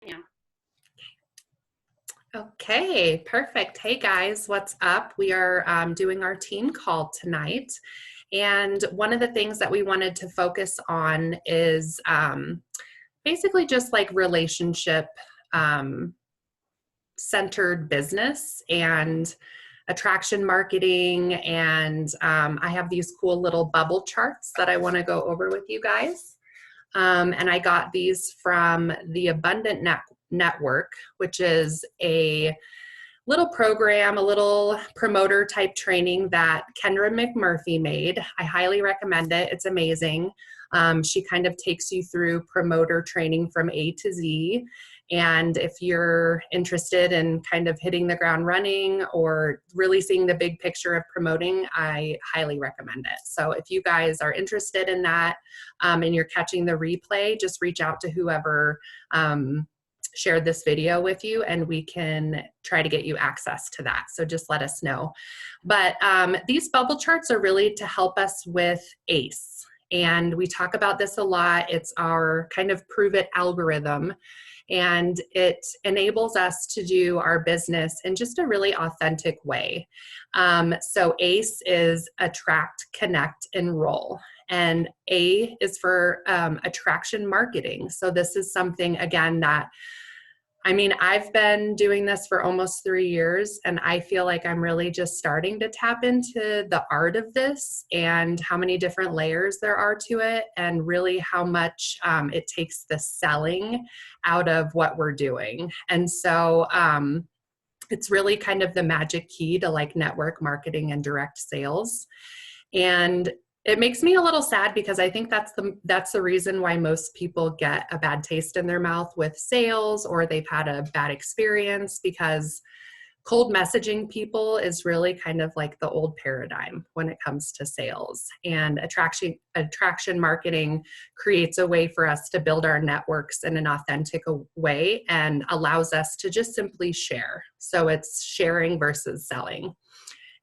Yeah. Okay, perfect. Hey guys, what's up? We are doing our team call tonight. And one of the things that we wanted to focus on is basically just like relationship um, centered business and attraction marketing. And I have these cool little bubble charts that I want to go over with you guys. And I got these from the Abundant Network, which is a little program, a little promoter type training that Kendra McMurphy made. I highly recommend it. It's amazing. She kind of takes you through promoter training from A to Z. And if you're interested in kind of hitting the ground running or really seeing the big picture of promoting, I highly recommend it. So if you guys are interested in that and you're catching the replay, just reach out to whoever shared this video with you and we can try to get you access to that. So just let us know. But these bubble charts are really to help us with ACE. And we talk about this a lot. It's our kind of prove it algorithm. And it enables us to do our business in just a really authentic way. So ACE is attract, connect, enroll. And A is for attraction marketing. So this is something, again, that I've been doing this for almost 3 years, and I feel like I'm really just starting to tap into the art of this and how many different layers there are to it, and really how much it takes the selling out of what we're doing. And so it's really kind of the magic key to like network marketing and direct sales. And it makes me a little sad because I think that's the reason why most people get a bad taste in their mouth with sales, or they've had a bad experience, because cold messaging people is really kind of like the old paradigm when it comes to sales. And attraction marketing creates a way for us to build our networks in an authentic way and allows us to just simply share. So it's sharing versus selling.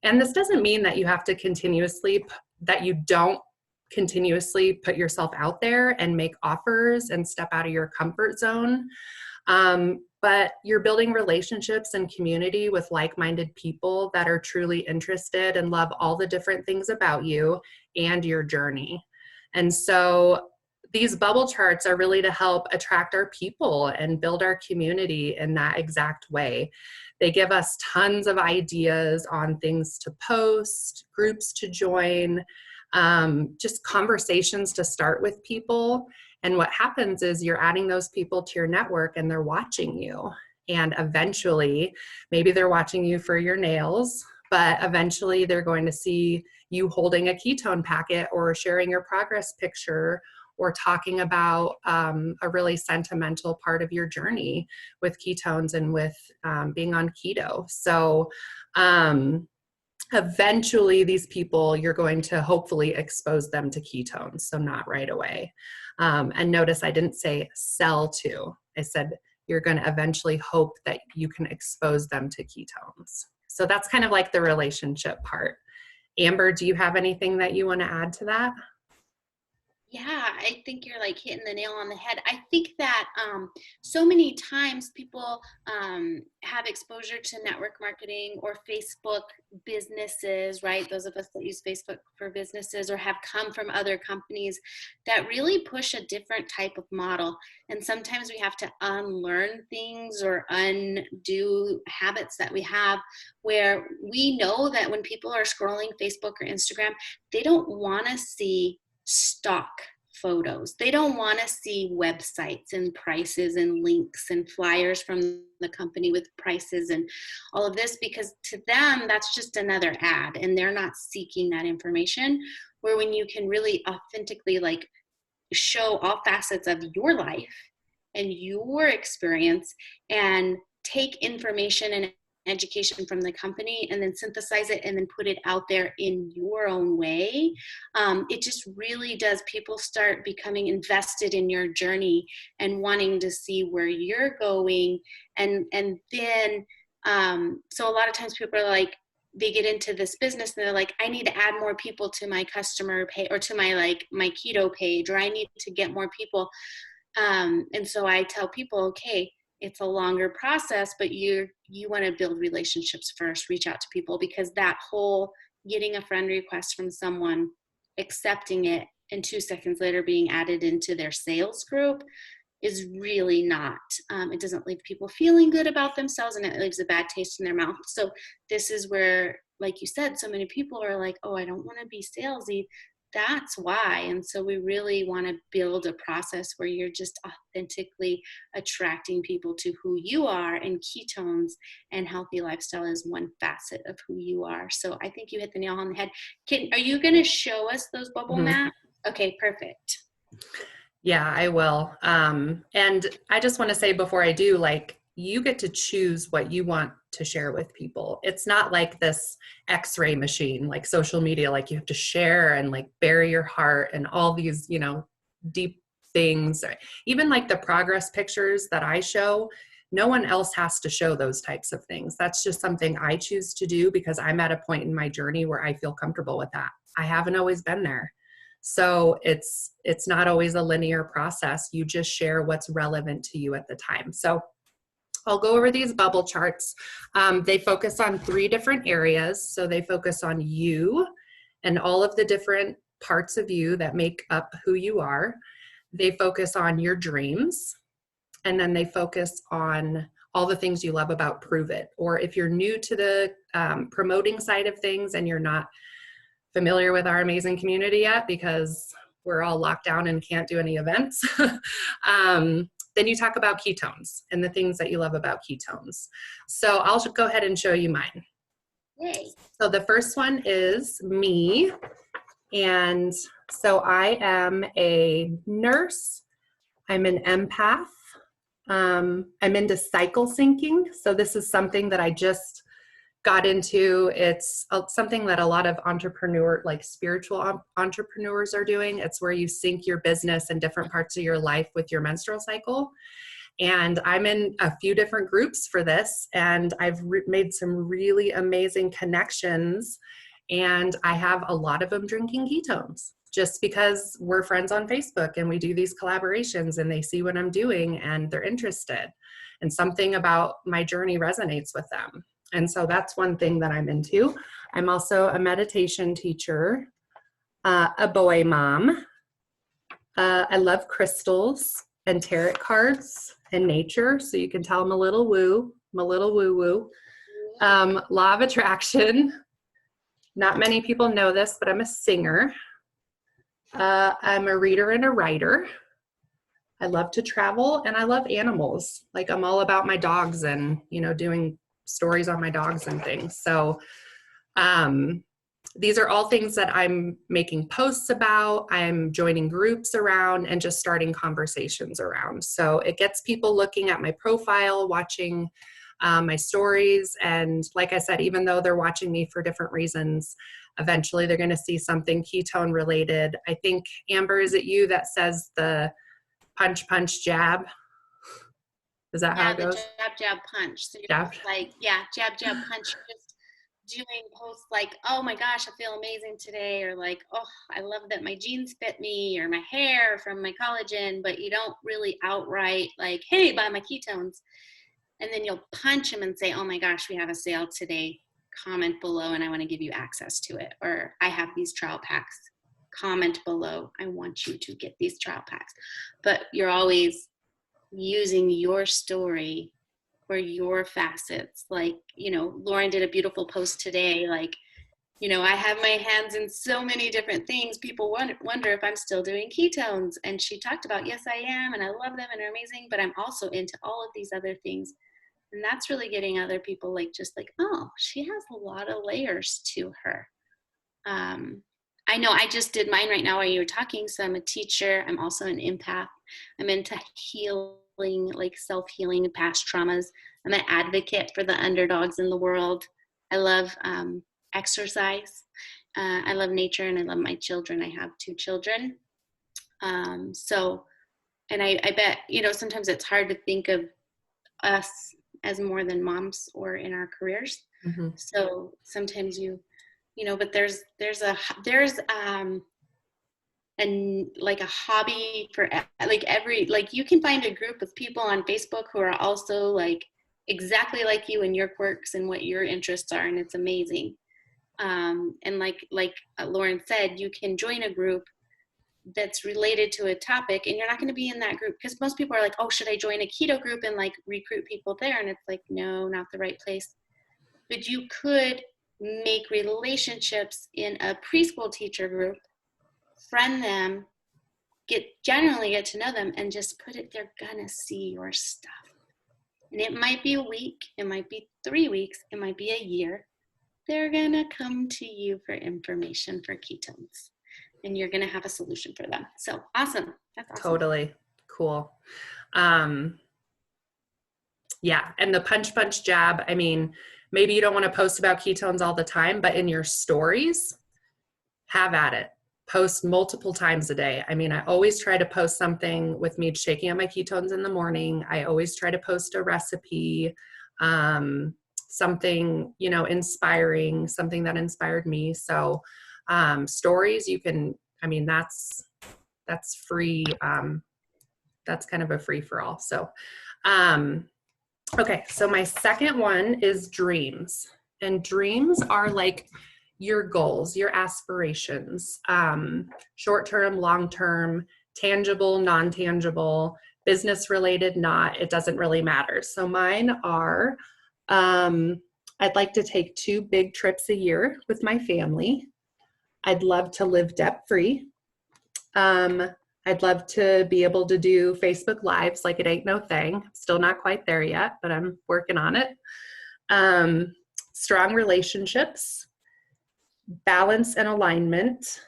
And this doesn't mean that you have to don't continuously put yourself out there and make offers and step out of your comfort zone. But you're building relationships and community with like-minded people that are truly interested and love all the different things about you and your journey. And so these bubble charts are really to help attract our people and build our community in that exact way. They give us tons of ideas on things to post, groups to join, just conversations to start with people. And what happens is you're adding those people to your network and they're watching you. And eventually, maybe they're watching you for your nails, but eventually they're going to see you holding a ketone packet or sharing your progress picture or talking about a really sentimental part of your journey with ketones and with being on keto. So eventually these people, you're going to hopefully expose them to ketones, so not right away. And notice I didn't say sell to. I said you're going to eventually hope that you can expose them to ketones. So that's kind of like the relationship part. Amber, do you have anything that you want to add to that? Yeah, I think you're like hitting the nail on the head. I think that so many times people have exposure to network marketing or Facebook businesses, right? Those of us that use Facebook for businesses or have come from other companies that really push a different type of model. And sometimes we have to unlearn things or undo habits that we have, where we know that when people are scrolling Facebook or Instagram, they don't want to see stock photos. They don't want to see websites and prices and links and flyers from the company with prices and all of this, because to them that's just another ad and they're not seeking that information. Where when you can really authentically like show all facets of your life and your experience and take information and education from the company and then synthesize it and then put it out there in your own way, it just really does. People start becoming invested in your journey and wanting to see where you're going. And then so a lot of times people are like, they get into this business and they're like, I need to add more people to my customer page or to my keto page, or I need to get more people. And so I tell people, okay, it's a longer process, but you want to build relationships first, reach out to people, because that whole getting a friend request from someone, accepting it, and 2 seconds later being added into their sales group is really not, it doesn't leave people feeling good about themselves, and it leaves a bad taste in their mouth. So this is where, like you said, so many people are like, oh, I don't want to be salesy. That's why. And so we really want to build a process where you're just authentically attracting people to who you are, and ketones and healthy lifestyle is one facet of who you are. So I think you hit the nail on the head. Are you going to show us those bubble Mhm. maps? Okay, perfect. Yeah, I will. And I just want to say before I do, like, you get to choose what you want to share with people. It's not like this X-ray machine, like social media, like you have to share and like bury your heart and all these, deep things. Even like the progress pictures that I show, no one else has to show those types of things. That's just something I choose to do because I'm at a point in my journey where I feel comfortable with that. I haven't always been there. So it's not always a linear process. You just share what's relevant to you at the time. So I'll go over these bubble charts. They focus on 3 different areas. So they focus on you and all of the different parts of you that make up who you are. They focus on your dreams, and then they focus on all the things you love about Prove It. Or if you're new to the promoting side of things and you're not familiar with our amazing community yet because we're all locked down and can't do any events, then you talk about ketones and the things that you love about ketones. So I'll go ahead and show you mine. Yay. So the first one is me. And so I am a nurse. I'm an empath. I'm into cycle syncing. So this is something that I just got into. It's something that a lot of like spiritual entrepreneurs are doing. It's where you sync your business and different parts of your life with your menstrual cycle. And I'm in a few different groups for this, and I've made some really amazing connections. And I have a lot of them drinking ketones just because we're friends on Facebook and we do these collaborations and they see what I'm doing and they're interested. And something about my journey resonates with them. And so that's one thing that I'm into. I'm also a meditation teacher, a boy mom. I love crystals and tarot cards and nature. So you can tell I'm a little woo. I'm a little woo woo. Law of attraction. Not many people know this, but I'm a singer. I'm a reader and a writer. I love to travel and I love animals. Like I'm all about my dogs and, doing stories on my dogs and things. So these are all things that I'm making posts about, I'm joining groups around, and just starting conversations around. So it gets people looking at my profile, watching my stories. And like I said, even though they're watching me for different reasons, eventually they're going to see something ketone related. I think, Amber, is it you that says the punch, punch, jab? Is that how Yeah, it the goes? jab, jab, punch. So you're Jab. just like, yeah, jab, jab, punch. You're just doing posts like, oh my gosh, I feel amazing today, or like, oh, I love that my jeans fit me, or my hair from my collagen, but you don't really outright like, hey, buy my ketones. And then you'll punch them and say, oh my gosh, we have a sale today. Comment below and I want to give you access to it. Or I have these trial packs. Comment below. I want you to get these trial packs. But you're always using your story for your facets. Like, Lauren did a beautiful post today. Like, I have my hands in so many different things. People wonder if I'm still doing ketones. And she talked about, yes, I am. And I love them and they're amazing. But I'm also into all of these other things. And that's really getting other people just like, oh, she has a lot of layers to her. Um, I know I just did mine right now while you were talking. So I'm a teacher. I'm also an empath. I'm into healing, like self-healing past traumas. I'm an advocate for the underdogs in the world. I love exercise. I love nature and I love my children. I have 2 children. So, and I bet, sometimes it's hard to think of us as more than moms or in our careers. Mm-hmm. So sometimes but there's like a hobby for like every, like you can find a group of people on Facebook who are also like exactly like you in your quirks and what your interests are, and it's amazing. And like Lauren said, you can join a group that's related to a topic, and you're not going to be in that group because most people are like, oh, should I join a keto group and like recruit people there? And it's like, no, not the right place. But you could make relationships in a preschool teacher group, friend them, generally get to know them, and just put it, they're gonna see your stuff. And it might be a week, it might be 3 weeks, it might be a year. They're gonna come to you for information for ketones, and you're gonna have a solution for them. So awesome. That's awesome. Totally. Cool. Um, yeah. And the punch jab, I mean, maybe you don't want to post about ketones all the time, but in your stories, have at it. Post multiple times a day. I mean, I always try to post something with me shaking on my ketones in the morning. I always try to post a recipe, something, you know, inspiring, something that inspired me. So stories, you can, I mean, that's free. That's kind of a free for all. So, okay. So my second one is dreams, and dreams are like your goals, your aspirations, short-term, long-term, tangible, non-tangible, business related, not, it doesn't really matter. So mine are, I'd like to take 2 big trips a year with my family. I'd love to live debt-free. I'd love to be able to do Facebook Lives like it ain't no thing. Still not quite there yet, but I'm working on it. Strong relationships, balance and alignment,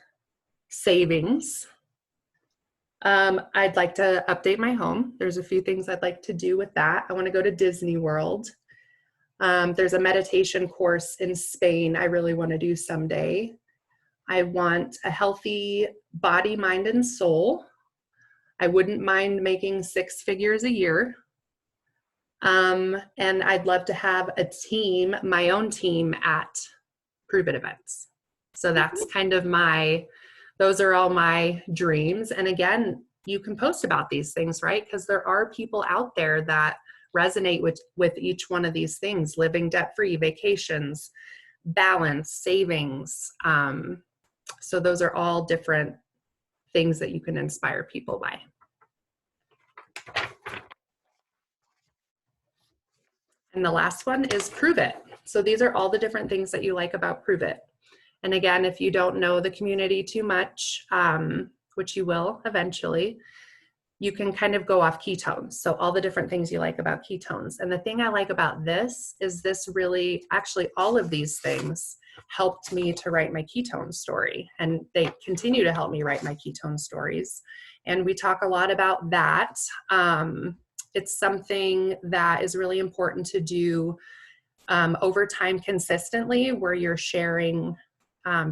savings. I'd like to update my home. There's a few things I'd like to do with that. I want to go to Disney World. There's a meditation course in Spain I really want to do someday. I want a healthy body, mind, and soul. I wouldn't mind making 6 figures a year. And I'd love to have a team, my own team at Prove It events. So that's kind of those are all my dreams. And again, you can post about these things, right? Because there are people out there that resonate with each one of these things: living debt-free, vacations, balance, savings. So those are all different things that you can inspire people by. And the last one is Prove It. So these are all the different things that you like about Prove It. And again, if you don't know the community too much, which you will eventually, you can kind of go off ketones. So all the different things you like about ketones. And the thing I like about this is this really, actually all of these things helped me to write my ketone story. And they continue to help me write my ketone stories. And we talk a lot about that. It's something that is really important to do over time consistently, where you're sharing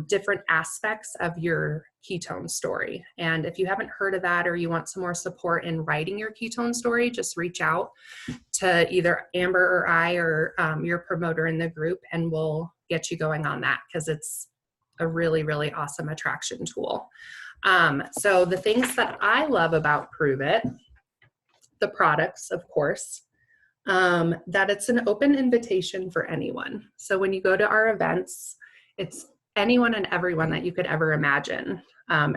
different aspects of your ketone story. And if you haven't heard of that, or you want some more support in writing your ketone story, just reach out to either Amber or I, or your promoter in the group, and we'll get you going on that, because it's a really, really awesome attraction tool. So the things that I love about Prove It, the products, of course, that it's an open invitation for anyone. So when you go to our events, it's anyone and everyone that you could ever imagine,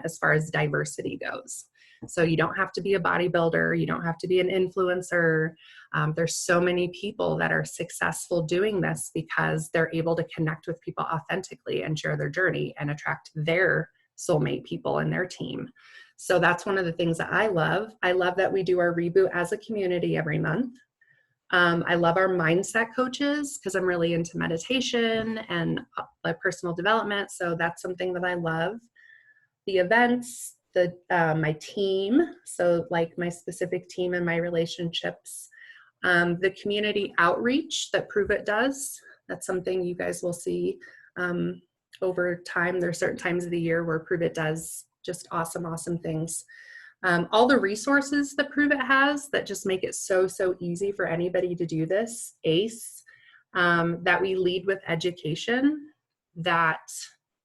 as far as diversity goes. So you don't have to be a bodybuilder. You don't have to be an influencer. There's so many people that are successful doing this because they're able to connect with people authentically and share their journey and attract their soulmate people in their team. So that's one of the things that I love. I love that we do our reboot as a community every month. I love our mindset coaches because I'm really into meditation and personal development. So that's something that I love. The events, my team, so like my specific team and my relationships, the community outreach that Prove It does. That's something you guys will see over time. There are certain times of the year where Prove It does just awesome, awesome things. All the resources that Prove It has that just make it so, so easy for anybody to do this. A.C.E, that we lead with education, that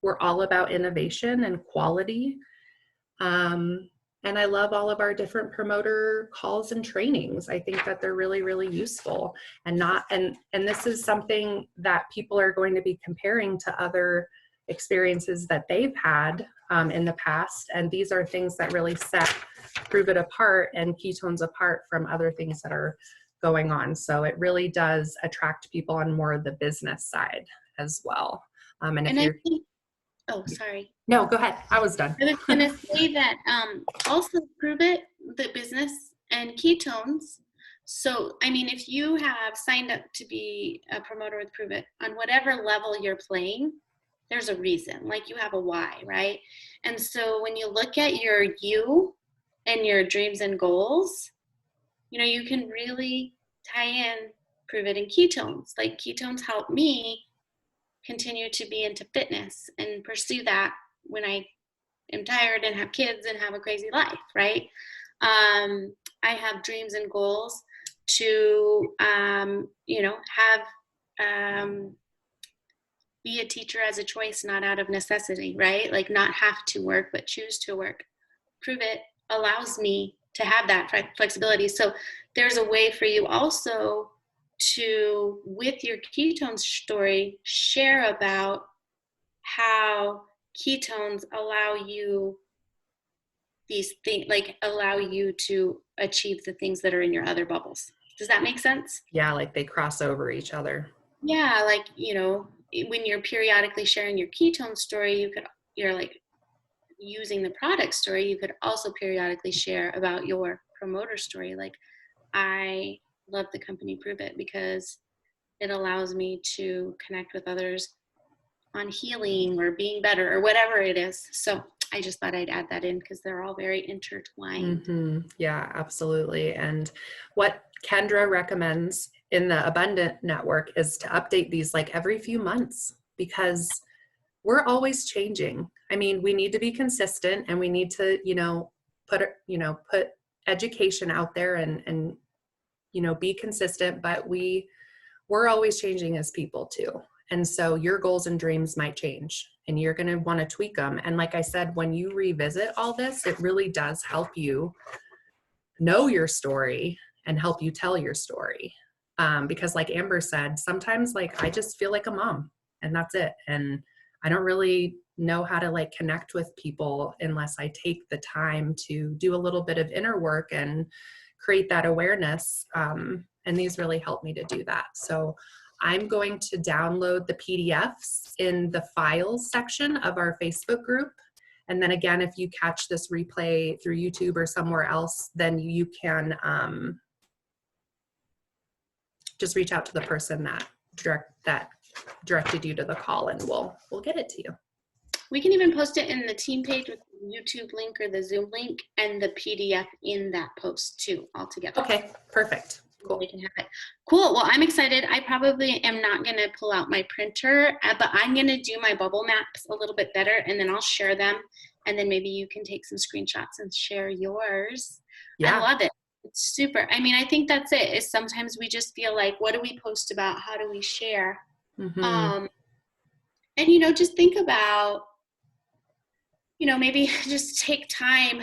we're all about innovation and quality. Um, and I love all of our different promoter calls and trainings. I think that they're really, really useful, and not, and this is something that people are going to be comparing to other experiences that they've had in the past. And these are things that really set Prove It apart and ketones apart from other things that are going on. So it really does attract people on more of the business side as well. And if And I you're, think, oh, sorry. no, go ahead. I was done. I was going to say that also Prove It, the business and ketones. So, I mean, if you have signed up to be a promoter with Prove It on whatever level you're playing, there's a reason, like you have a why, right? And so when you look at your you and your dreams and goals, you know, you can really tie in Prove It and ketones. Like ketones help me continue to be into fitness and pursue that when I am tired and have kids and have a crazy life, right? I have dreams and goals to, you know, have be a teacher as a choice, not out of necessity, right? Like not have to work, but choose to work. Prove It allows me to have that flexibility. So there's a way for you also to, with your ketones story, share about how ketones allow you these things, like allow you to achieve the things that are in your other bubbles. Does that make sense? Yeah, like they cross over each other. Yeah, like, you know, when you're periodically sharing your ketone story, you're like using the product story, you could also periodically share about your promoter story. Like, I love the company Prove It because it allows me to connect with others on healing or being better or whatever it is. So I just thought I'd add that in because they're all very intertwined. Yeah, absolutely. And what Kendra recommends in the Abundant Network is to update these like every few months because we're always changing. I mean, we need to be consistent and we need to, put education out there and be consistent, but we're always changing as people too. And so your goals and dreams might change and you're going to want to tweak them. And like I said, when you revisit all this, it really does help you know your story and help you tell your story. Because like Amber said, sometimes like I just feel like a mom and that's it. And I don't really know how to like connect with people unless I take the time to do a little bit of inner work and create that awareness. And these really help me to do that. So I'm going to download the PDFs in the files section of our Facebook group. And then again, if you catch this replay through YouTube or somewhere else, then you can just reach out to the person that directed you to the call, and we'll get it to you. We can even post it in the team page with the YouTube link or the Zoom link and the PDF in that post too, all together. Okay, perfect. Cool. We can have it. Cool. Well, I'm excited. I probably am not going to pull out my printer, but I'm going to do my bubble maps a little bit better, and then I'll share them. And then maybe you can take some screenshots and share yours. Yeah. I love it. It's super. I mean, I think that's it. Is sometimes we just feel like, what do we post about? How do we share? Mm-hmm. And you know, just think about, you know, maybe just take time.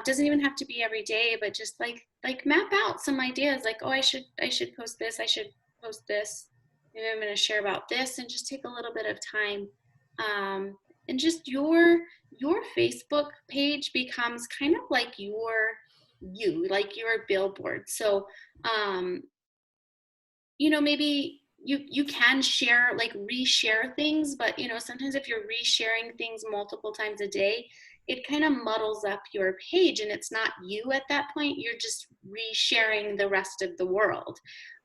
Doesn't even have to be every day, but just like map out some ideas. Like, oh, I should post this. I should post this. Maybe I'm going to share about this, and just take a little bit of time. And just your Facebook page becomes kind of like like your billboard. So, um, you know, maybe you can share, like reshare things, but you know, sometimes if you're resharing things multiple times a day, it kind of muddles up your page and it's not you at that point. You're just resharing the rest of the world.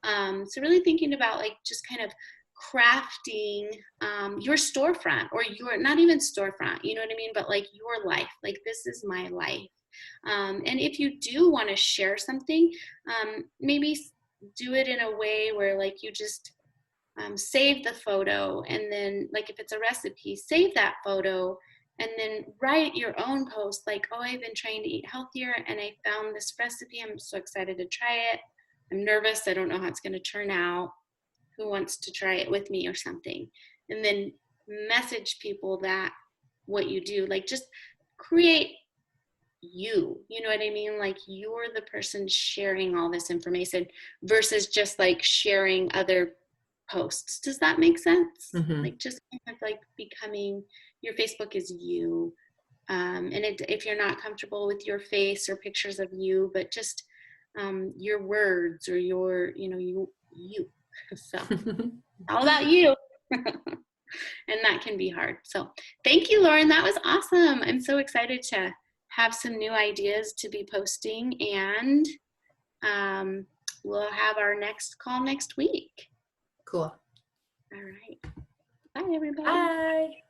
So really thinking about like just kind of crafting your storefront, or your, not even storefront, you know what I mean, but like your life, like this is my life. And if you do want to share something, maybe do it in a way where like you just save the photo, and then like if it's a recipe, save that photo and then write your own post like, oh, I've been trying to eat healthier and I found this recipe. I'm so excited to try it. I'm nervous. I don't know how it's going to turn out. Who wants to try it with me or something? And then message people that what you do, like just create you know what I mean? Like you're the person sharing all this information versus just like sharing other posts. Does that make sense? Mm-hmm. Like just kind of like becoming your Facebook is you. And if you're not comfortable with your face or pictures of you, but just your words or your, you. So all about you. And that can be hard. So thank you, Lauren. That was awesome. I'm so excited to have some new ideas to be posting, and um, we'll have our next call next week. Cool. All right. Bye, everybody. Bye.